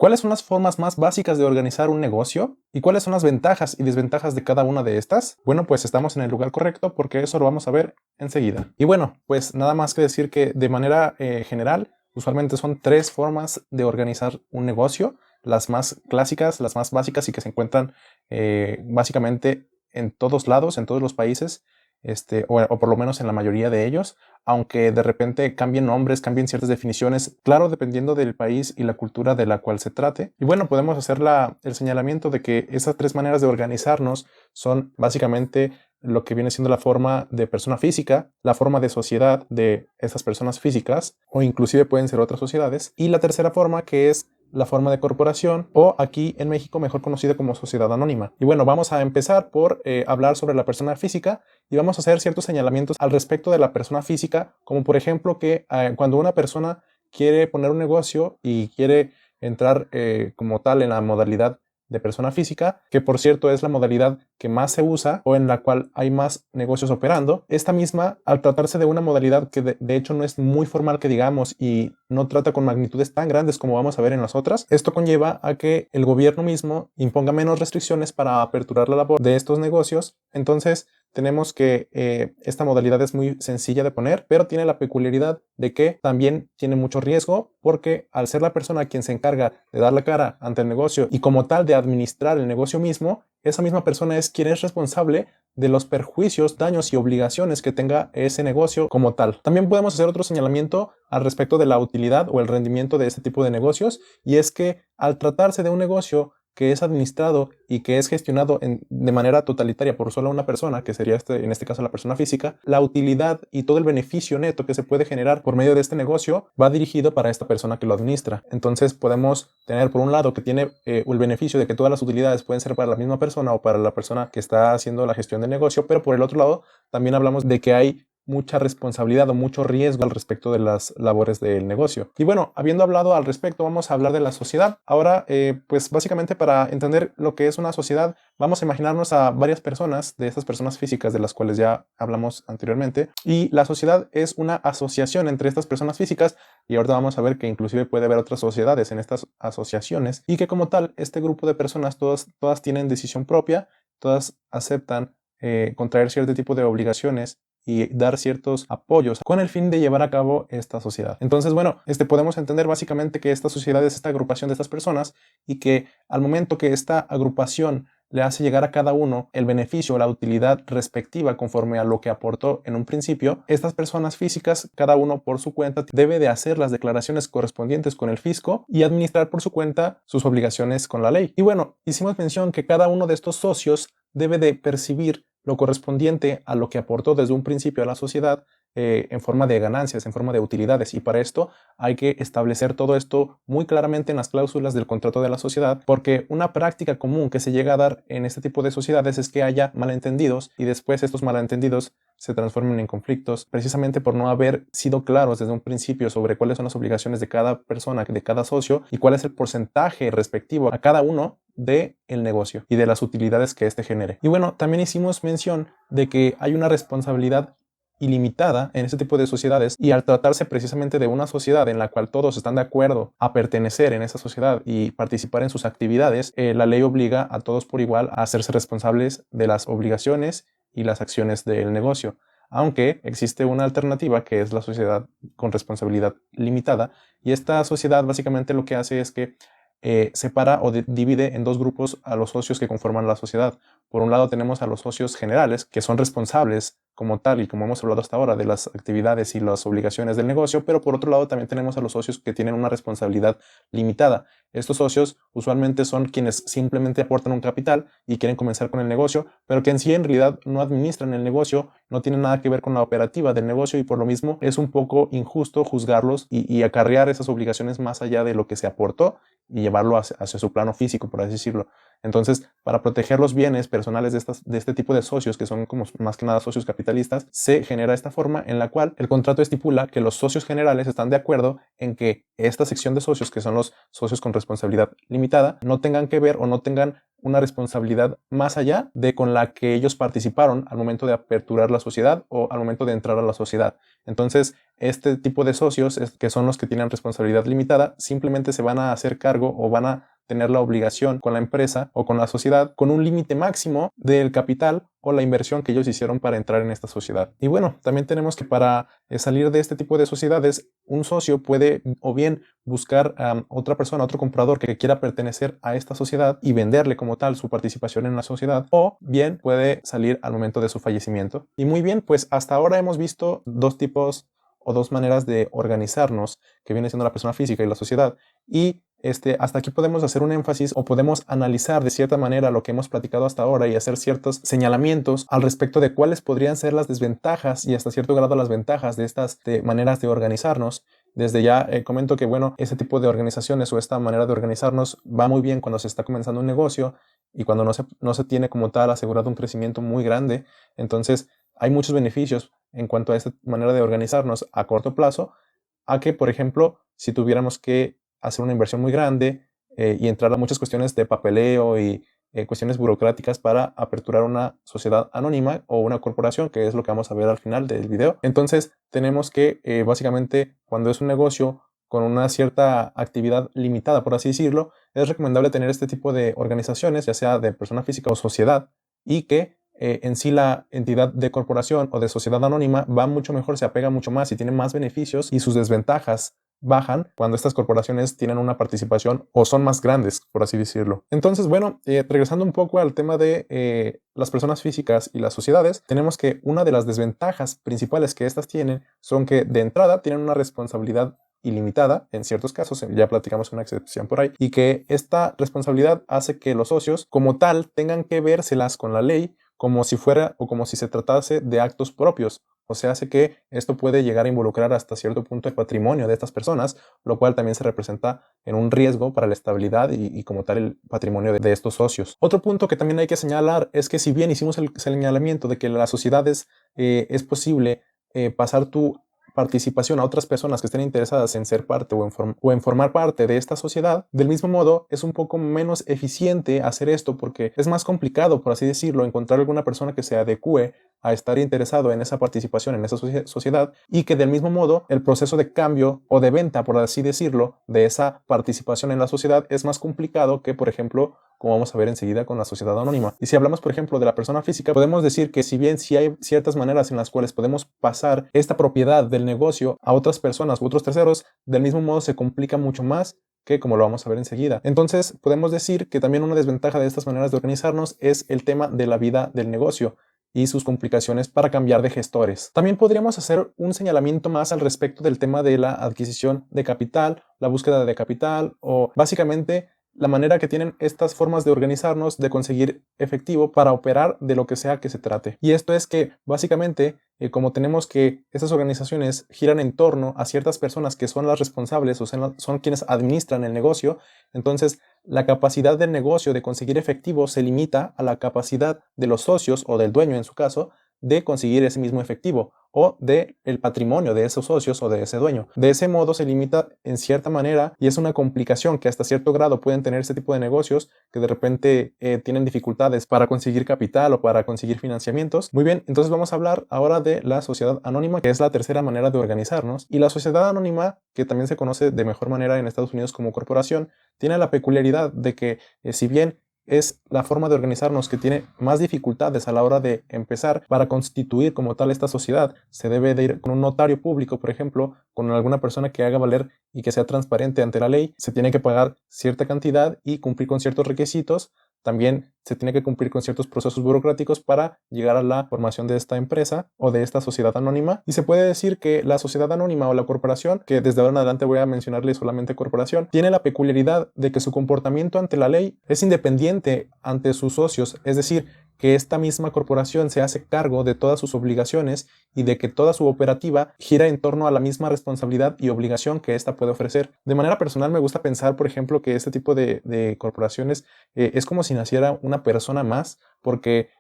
¿Cuáles son las formas más básicas de organizar un negocio? ¿Y cuáles son las ventajas y desventajas de cada una de estas? Bueno, pues estamos en el lugar correcto porque eso lo vamos a ver enseguida. Y bueno, pues nada más que decir que de manera general, usualmente son tres formas de organizar un negocio, las más clásicas, las más básicas y que se encuentran básicamente en todos lados, en todos los países, o por lo menos en la mayoría de ellos, aunque de repente cambien nombres, cambien ciertas definiciones, claro, dependiendo del país y la cultura de la cual se trate. Y bueno, podemos hacer el señalamiento de que esas tres maneras de organizarnos son básicamente lo que viene siendo la forma de persona física, la forma de sociedad de esas personas físicas, o inclusive pueden ser otras sociedades, y la tercera forma, que es la forma de corporación, o aquí en México mejor conocida como sociedad anónima. Y bueno, vamos a empezar por hablar sobre la persona física y vamos a hacer ciertos señalamientos al respecto de la persona física, como por ejemplo que cuando una persona quiere poner un negocio y quiere entrar como tal en la modalidad de persona física, que por cierto es la modalidad que más se usa o en la cual hay más negocios operando. Esta misma, al tratarse de una modalidad que de hecho no es muy formal que digamos y no trata con magnitudes tan grandes como vamos a ver en las otras, esto conlleva a que el gobierno mismo imponga menos restricciones para aperturar la labor de estos negocios. Entonces tenemos que esta modalidad es muy sencilla de poner, pero tiene la peculiaridad de que también tiene mucho riesgo porque al ser la persona quien se encarga de dar la cara ante el negocio y como tal de administrar el negocio mismo, esa misma persona es quien es responsable de los perjuicios, daños y obligaciones que tenga ese negocio como tal. También podemos hacer otro señalamiento al respecto de la utilidad o el rendimiento de este tipo de negocios, y es que al tratarse de un negocio que es administrado y que es gestionado de manera totalitaria por solo una persona, que sería en este caso la persona física, la utilidad y todo el beneficio neto que se puede generar por medio de este negocio va dirigido para esta persona que lo administra. Entonces podemos tener por un lado que tiene el beneficio de que todas las utilidades pueden ser para la misma persona o para la persona que está haciendo la gestión del negocio, pero por el otro lado también hablamos de que hay mucha responsabilidad o mucho riesgo al respecto de las labores del negocio. Y bueno, habiendo hablado al respecto, vamos a hablar de la sociedad. Ahora, pues básicamente para entender lo que es una sociedad, vamos a imaginarnos a varias personas, de estas personas físicas de las cuales ya hablamos anteriormente, y la sociedad es una asociación entre estas personas físicas, y ahorita vamos a ver que inclusive puede haber otras sociedades en estas asociaciones, y que como tal, este grupo de personas todas tienen decisión propia, todas aceptan contraer cierto tipo de obligaciones y dar ciertos apoyos con el fin de llevar a cabo esta sociedad. Entonces, bueno, podemos entender básicamente que esta sociedad es esta agrupación de estas personas y que al momento que esta agrupación le hace llegar a cada uno el beneficio o la utilidad respectiva conforme a lo que aportó en un principio, estas personas físicas, cada uno por su cuenta, debe de hacer las declaraciones correspondientes con el fisco y administrar por su cuenta sus obligaciones con la ley. Y bueno, hicimos mención que cada uno de estos socios debe de percibir lo correspondiente a lo que aportó desde un principio a la sociedad en forma de ganancias, en forma de utilidades, y para esto hay que establecer todo esto muy claramente en las cláusulas del contrato de la sociedad, porque una práctica común que se llega a dar en este tipo de sociedades es que haya malentendidos y después estos malentendidos se transformen en conflictos precisamente por no haber sido claros desde un principio sobre cuáles son las obligaciones de cada persona, de cada socio y cuál es el porcentaje respectivo a cada uno del negocio y de las utilidades que éste genere. Y bueno, también hicimos mención de que hay una responsabilidad ilimitada en este tipo de sociedades, y al tratarse precisamente de una sociedad en la cual todos están de acuerdo a pertenecer en esa sociedad y participar en sus actividades, la ley obliga a todos por igual a hacerse responsables de las obligaciones y las acciones del negocio, aunque existe una alternativa que es la sociedad con responsabilidad limitada, y esta sociedad básicamente lo que hace es que separa o divide en dos grupos a los socios que conforman la sociedad. Por un lado tenemos a los socios generales, que son responsables como tal y como hemos hablado hasta ahora de las actividades y las obligaciones del negocio, pero por otro lado también tenemos a los socios que tienen una responsabilidad limitada. Estos socios usualmente son quienes simplemente aportan un capital y quieren comenzar con el negocio, pero que en sí en realidad no administran el negocio, no tienen nada que ver con la operativa del negocio, y por lo mismo es un poco injusto juzgarlos y acarrear esas obligaciones más allá de lo que se aportó y llevarlo hacia su plano físico, por así decirlo. Entonces, para proteger los bienes personales de este tipo de socios, que son como más que nada socios capitalistas, se genera esta forma en la cual el contrato estipula que los socios generales están de acuerdo en que esta sección de socios, que son los socios con responsabilidad limitada, no tengan que ver o no tengan una responsabilidad más allá de con la que ellos participaron al momento de aperturar la sociedad o al momento de entrar a la sociedad. Entonces, este tipo de socios, que son los que tienen responsabilidad limitada, simplemente se van a hacer cargo o van a tener la obligación con la empresa o con la sociedad con un límite máximo del capital o la inversión que ellos hicieron para entrar en esta sociedad. Y bueno, también tenemos que para salir de este tipo de sociedades, un socio puede o bien buscar a otra persona, otro comprador que quiera pertenecer a esta sociedad y venderle como tal su participación en la sociedad, o bien puede salir al momento de su fallecimiento. Y muy bien, pues hasta ahora hemos visto dos tipos o dos maneras de organizarnos, que viene siendo la persona física y la sociedad. Y hasta aquí podemos hacer un énfasis o podemos analizar de cierta manera lo que hemos platicado hasta ahora y hacer ciertos señalamientos al respecto de cuáles podrían ser las desventajas y hasta cierto grado las ventajas de estas maneras de organizarnos. Desde ya comento que, bueno, ese tipo de organizaciones o esta manera de organizarnos va muy bien cuando se está comenzando un negocio y cuando no se tiene como tal asegurado un crecimiento muy grande. Entonces, hay muchos beneficios en cuanto a esta manera de organizarnos a corto plazo, a que, por ejemplo, si tuviéramos que hacer una inversión muy grande y entrar a muchas cuestiones de papeleo y cuestiones burocráticas para aperturar una sociedad anónima o una corporación, que es lo que vamos a ver al final del video. Entonces tenemos que básicamente, cuando es un negocio con una cierta actividad limitada, por así decirlo, es recomendable tener este tipo de organizaciones, ya sea de persona física o sociedad, y que en sí la entidad de corporación o de sociedad anónima va mucho mejor, se apega mucho más y tiene más beneficios, y sus desventajas bajan cuando estas corporaciones tienen una participación o son más grandes, por así decirlo. Entonces, bueno, regresando un poco al tema de las personas físicas y las sociedades, tenemos que una de las desventajas principales que estas tienen son que de entrada tienen una responsabilidad ilimitada en ciertos casos, ya platicamos una excepción por ahí, y que esta responsabilidad hace que los socios como tal tengan que vérselas con la ley como si fuera o como si se tratase de actos propios. O sea, hace que esto puede llegar a involucrar hasta cierto punto el patrimonio de estas personas, lo cual también se representa en un riesgo para la estabilidad y como tal el patrimonio de estos socios. Otro punto que también hay que señalar es que si bien hicimos el señalamiento de que las sociedades es posible pasar tu participación a otras personas que estén interesadas en ser parte o en formar parte de esta sociedad, del mismo modo es un poco menos eficiente hacer esto porque es más complicado, por así decirlo, encontrar alguna persona que se adecue a estar interesado en esa participación en esa sociedad, y que del mismo modo el proceso de cambio o de venta, por así decirlo, de esa participación en la sociedad es más complicado que, por ejemplo, como vamos a ver enseguida con la sociedad anónima. Y si hablamos, por ejemplo, de la persona física, podemos decir que si bien sí hay ciertas maneras en las cuales podemos pasar esta propiedad del negocio a otras personas u otros terceros, del mismo modo se complica mucho más que como lo vamos a ver enseguida. Entonces, podemos decir que también una desventaja de estas maneras de organizarnos es el tema de la vida del negocio y sus complicaciones para cambiar de gestores. También podríamos hacer un señalamiento más al respecto del tema de la adquisición de capital, la búsqueda de capital o básicamente la manera que tienen estas formas de organizarnos, de conseguir efectivo para operar de lo que sea que se trate. Y esto es que básicamente como tenemos que estas organizaciones giran en torno a ciertas personas que son las responsables o son quienes administran el negocio, entonces la capacidad del negocio de conseguir efectivo se limita a la capacidad de los socios o del dueño en su caso de conseguir ese mismo efectivo o de el patrimonio de esos socios o de ese dueño. De ese modo se limita en cierta manera y es una complicación que hasta cierto grado pueden tener este tipo de negocios que de repente tienen dificultades para conseguir capital o para conseguir financiamientos. Muy bien, entonces vamos a hablar ahora de la sociedad anónima, que es la tercera manera de organizarnos. Y la sociedad anónima, que también se conoce de mejor manera en Estados Unidos como corporación, tiene la peculiaridad de que si bien es la forma de organizarnos que tiene más dificultades a la hora de empezar, para constituir como tal esta sociedad se debe de ir con un notario público, por ejemplo, con alguna persona que haga valer y que sea transparente ante la ley. Se tiene que pagar cierta cantidad y cumplir con ciertos requisitos. También se tiene que cumplir con ciertos procesos burocráticos para llegar a la formación de esta empresa o de esta sociedad anónima. Y se puede decir que la sociedad anónima o la corporación, que desde ahora en adelante voy a mencionarle solamente corporación, tiene la peculiaridad de que su comportamiento ante la ley es independiente ante sus socios, es decir, que esta misma corporación se hace cargo de todas sus obligaciones y de que toda su operativa gira en torno a la misma responsabilidad y obligación que ésta puede ofrecer. De manera personal me gusta pensar, por ejemplo, que este tipo de corporaciones es como si naciera una persona más, porque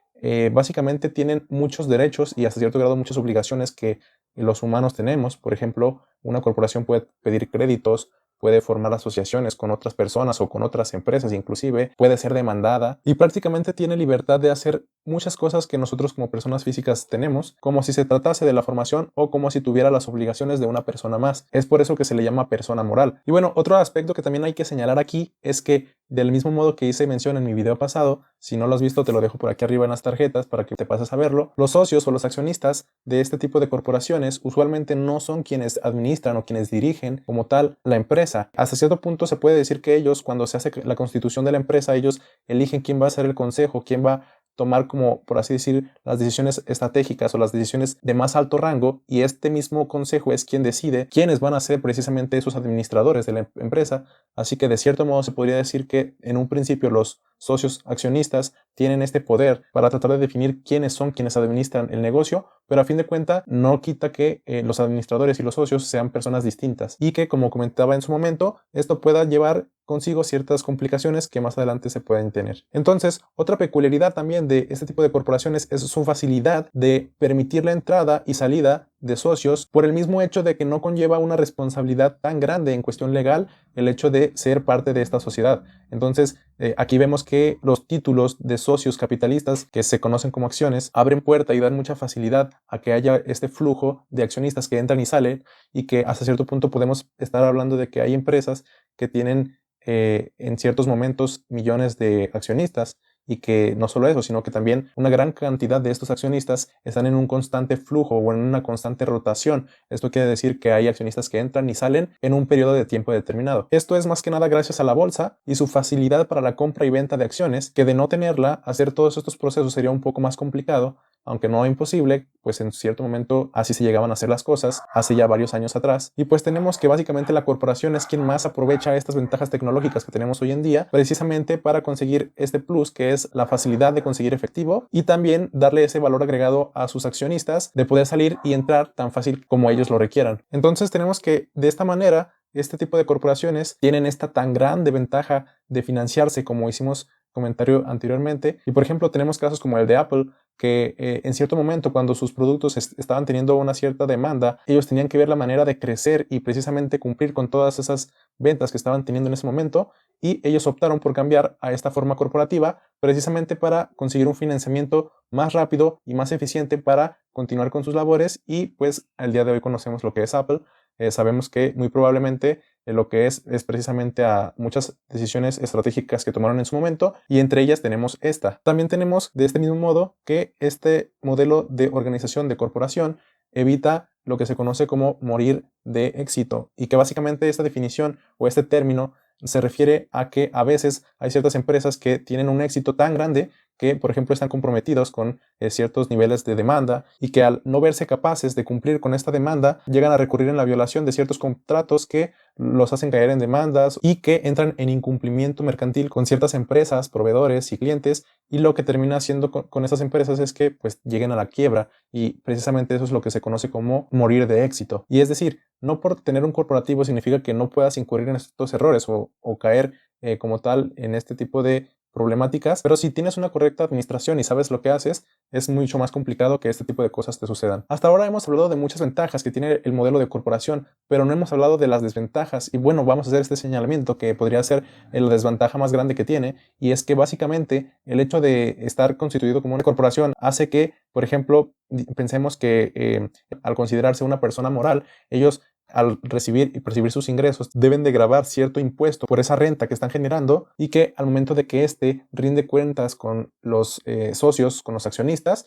básicamente tienen muchos derechos y hasta cierto grado muchas obligaciones que los humanos tenemos. Por ejemplo, una corporación puede pedir créditos, puede formar asociaciones con otras personas o con otras empresas, inclusive puede ser demandada y prácticamente tiene libertad de hacer muchas cosas que nosotros como personas físicas tenemos, como si se tratase de la formación o como si tuviera las obligaciones de una persona más. Es por eso que se le llama persona moral. Y bueno, otro aspecto que también hay que señalar aquí es que del mismo modo que hice mención en mi video pasado, si no lo has visto te lo dejo por aquí arriba en las tarjetas para que te pases a verlo, los socios o los accionistas de este tipo de corporaciones usualmente no son quienes administran o quienes dirigen como tal la empresa. Hasta cierto punto se puede decir que ellos, cuando se hace la constitución de la empresa, ellos eligen quién va a ser el consejo, quién va a tomar como, por así decir, las decisiones estratégicas o las decisiones de más alto rango, y este mismo consejo es quien decide quiénes van a ser precisamente esos administradores de la empresa. Así que de cierto modo se podría decir que en un principio los socios accionistas tienen este poder para tratar de definir quiénes son quienes administran el negocio, pero a fin de cuentas no quita que los administradores y los socios sean personas distintas y que, como comentaba en su momento, esto pueda llevar consigo ciertas complicaciones que más adelante se pueden tener. Entonces, otra peculiaridad también de este tipo de corporaciones es su facilidad de permitir la entrada y salida de socios por el mismo hecho de que no conlleva una responsabilidad tan grande en cuestión legal el hecho de ser parte de esta sociedad. Entonces, aquí vemos que los títulos de socios capitalistas, que se conocen como acciones, abren puerta y dan mucha facilidad a que haya este flujo de accionistas que entran y salen, y que hasta cierto punto podemos estar hablando de que hay empresas que tienen en ciertos momentos millones de accionistas, y que no solo eso, sino que también una gran cantidad de estos accionistas están en un constante flujo o en una constante rotación. Esto quiere decir que hay accionistas que entran y salen en un periodo de tiempo determinado. Esto es más que nada gracias a la bolsa y su facilidad para la compra y venta de acciones, que de no tenerla, hacer todos estos procesos sería un poco más complicado, aunque no imposible, pues en cierto momento así se llegaban a hacer las cosas hace ya varios años atrás. Y pues tenemos que básicamente la corporación es quien más aprovecha estas ventajas tecnológicas que tenemos hoy en día, precisamente para conseguir este plus que es la facilidad de conseguir efectivo y también darle ese valor agregado a sus accionistas de poder salir y entrar tan fácil como ellos lo requieran. Entonces tenemos que de esta manera este tipo de corporaciones tienen esta tan grande ventaja de financiarse, como hicimos comentario anteriormente. Y por ejemplo tenemos casos como el de Apple, que en cierto momento, cuando sus productos estaban teniendo una cierta demanda, ellos tenían que ver la manera de crecer y precisamente cumplir con todas esas ventas que estaban teniendo en ese momento, y ellos optaron por cambiar a esta forma corporativa precisamente para conseguir un financiamiento más rápido y más eficiente para continuar con sus labores. Y pues al día de hoy conocemos lo que es Apple. Sabemos que muy probablemente lo que es precisamente a muchas decisiones estratégicas que tomaron en su momento, y entre ellas tenemos esta. También tenemos de este mismo modo que este modelo de organización de corporación evita lo que se conoce como morir de éxito, y que básicamente esta definición o este término se refiere a que a veces hay ciertas empresas que tienen un éxito tan grande que, por ejemplo, están comprometidos con ciertos niveles de demanda, y que al no verse capaces de cumplir con esta demanda, llegan a recurrir en la violación de ciertos contratos que los hacen caer en demandas y que entran en incumplimiento mercantil con ciertas empresas, proveedores y clientes, y lo que termina haciendo con esas empresas es que pues lleguen a la quiebra, y precisamente eso es lo que se conoce como morir de éxito. Y es decir, no por tener un corporativo significa que no puedas incurrir en estos errores o caer como tal en este tipo de problemáticas, pero si tienes una correcta administración y sabes lo que haces, es mucho más complicado que este tipo de cosas te sucedan. Hasta ahora hemos hablado de muchas ventajas que tiene el modelo de corporación, pero no hemos hablado de las desventajas, y bueno, vamos a hacer este señalamiento que podría ser la desventaja más grande que tiene, y es que básicamente el hecho de estar constituido como una corporación hace que, por ejemplo, pensemos que al considerarse una persona moral, ellos al recibir y percibir sus ingresos deben de gravar cierto impuesto por esa renta que están generando, y que al momento de que éste rinde cuentas con los socios, con los accionistas,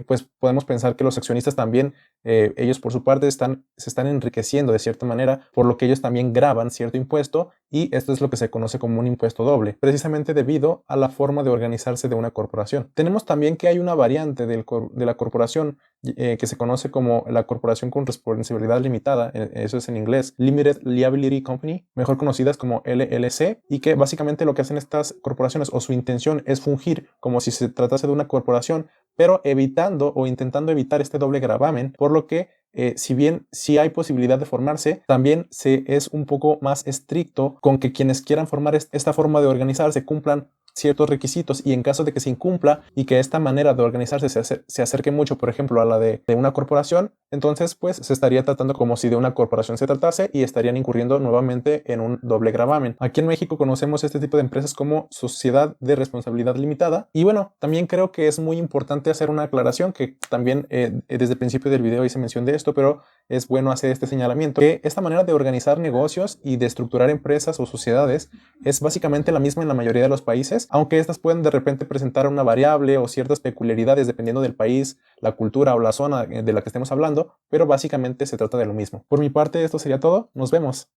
pues podemos pensar que los accionistas también, ellos por su parte se están enriqueciendo de cierta manera, por lo que ellos también graban cierto impuesto, y esto es lo que se conoce como un impuesto doble, precisamente debido a la forma de organizarse de una corporación. Tenemos también que hay una variante de la corporación que se conoce como la corporación con responsabilidad limitada, eso es en inglés Limited Liability Company, mejor conocidas como LLC, y que básicamente lo que hacen estas corporaciones, o su intención, es fungir como si se tratase de una corporación, pero evitando o intentando evitar este doble gravamen, por lo que si bien sí hay posibilidad de formarse, también se es un poco más estricto con que quienes quieran formar esta forma de organizarse cumplan ciertos requisitos, y en caso de que se incumpla y que esta manera de organizarse se acerque mucho, por ejemplo, a la de una corporación, entonces pues se estaría tratando como si de una corporación se tratase y estarían incurriendo nuevamente en un doble gravamen. Aquí en México conocemos este tipo de empresas como sociedad de responsabilidad limitada. Y bueno, también creo que es muy importante hacer una aclaración, que también desde el principio del video hice mención de esto, pero es bueno hacer este señalamiento, que esta manera de organizar negocios y de estructurar empresas o sociedades es básicamente la misma en la mayoría de los países, aunque estas pueden de repente presentar una variable o ciertas peculiaridades dependiendo del país, la cultura o la zona de la que estemos hablando, pero básicamente se trata de lo mismo. Por mi parte, esto sería todo. Nos vemos.